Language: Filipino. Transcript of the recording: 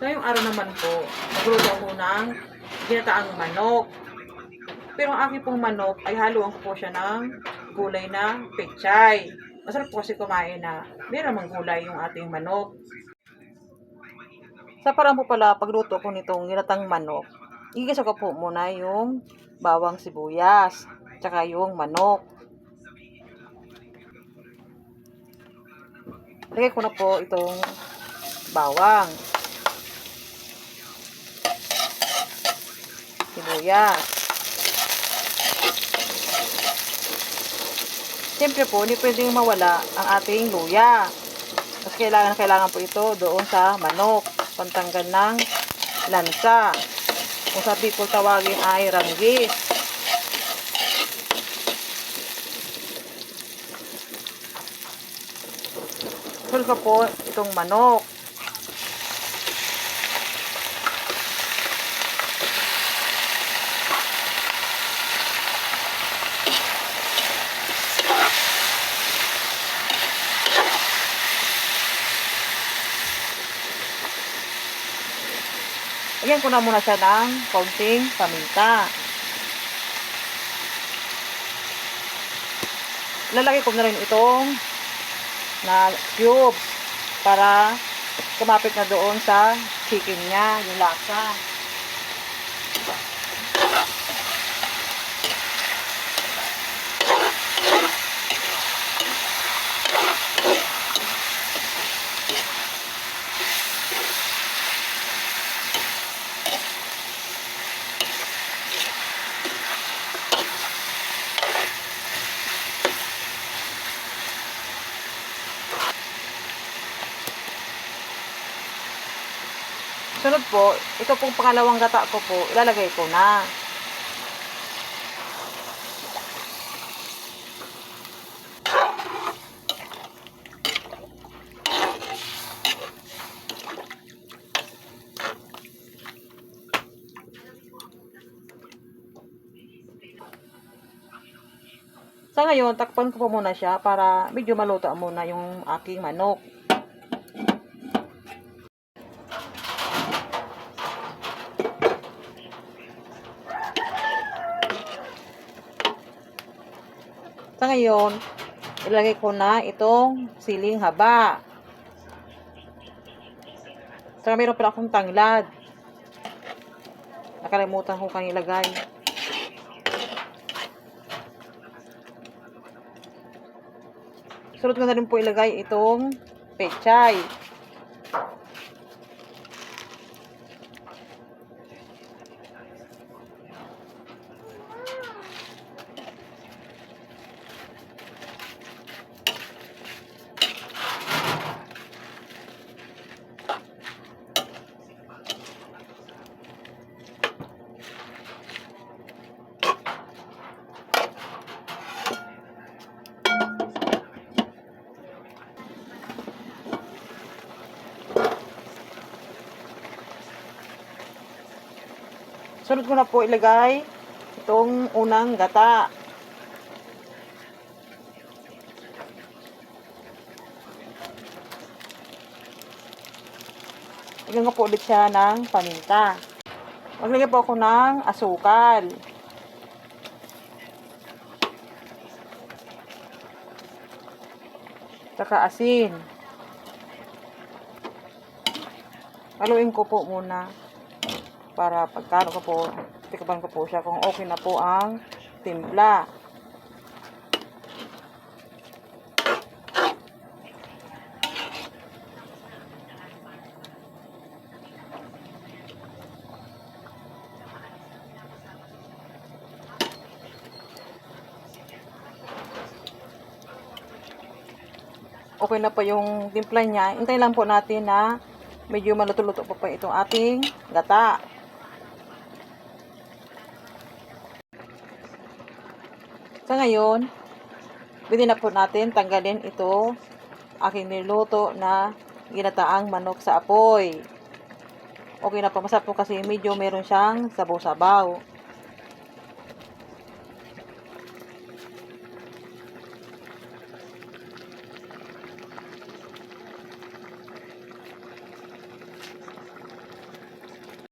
Ngayong araw naman po, magluto ako ng ginataang manok. Pero ang aking pong manok ay haluan ko po siya ng gulay na pechay. Masarap po kasi kumain na meron namang gulay yung ating manok. Sa parang po pala pagluto ko nitong ginatang manok, igisa ko po muna yung bawang sibuyas, tsaka yung manok. Lagay ko na po itong bawang, sibuyas. Siyempre po, hindi pwedeng mawala ang ating luya. Kasi kailangan po ito doon sa manok. Pantanggal ng lansa. Kung sa Bicol tawagin ay ranggis. Sul ko po itong manok. Lagyan ko na muna siya ng kaunting paminta. Lalagay ko na rin itong na cubes para kumapit na doon sa chicken niya, yung lasa. Sunod po, ito pong pangalawang gata ko po, ilalagay ko na. Sa ngayon, takpan ko po muna siya para medyo maluto muna yung aking manok. Sa ngayon, ilagay ko na itong siling haba. Saka meron pala akong tanglad. Nakalimutan ko kang ilagay. Sunod ko na rin po ilagay itong pechay. Sunod ko na po ilagay itong unang gata. Lagyan ko po ulit siya ng paminta. Maglagay po ako ng asukal. Saka asin. Haluin ko po muna. Para pagkano ko po, tikapan ko po siya kung okay na po ang timpla. Okay na po yung timpla niya. Hintayin lang po natin na medyo maluto-luto po itong ating gata. Sa ngayon, pwede na po natin tanggalin ito aking niluto na ginataang manok sa apoy. Okay na po, masarap po kasi medyo meron siyang sabaw-sabaw.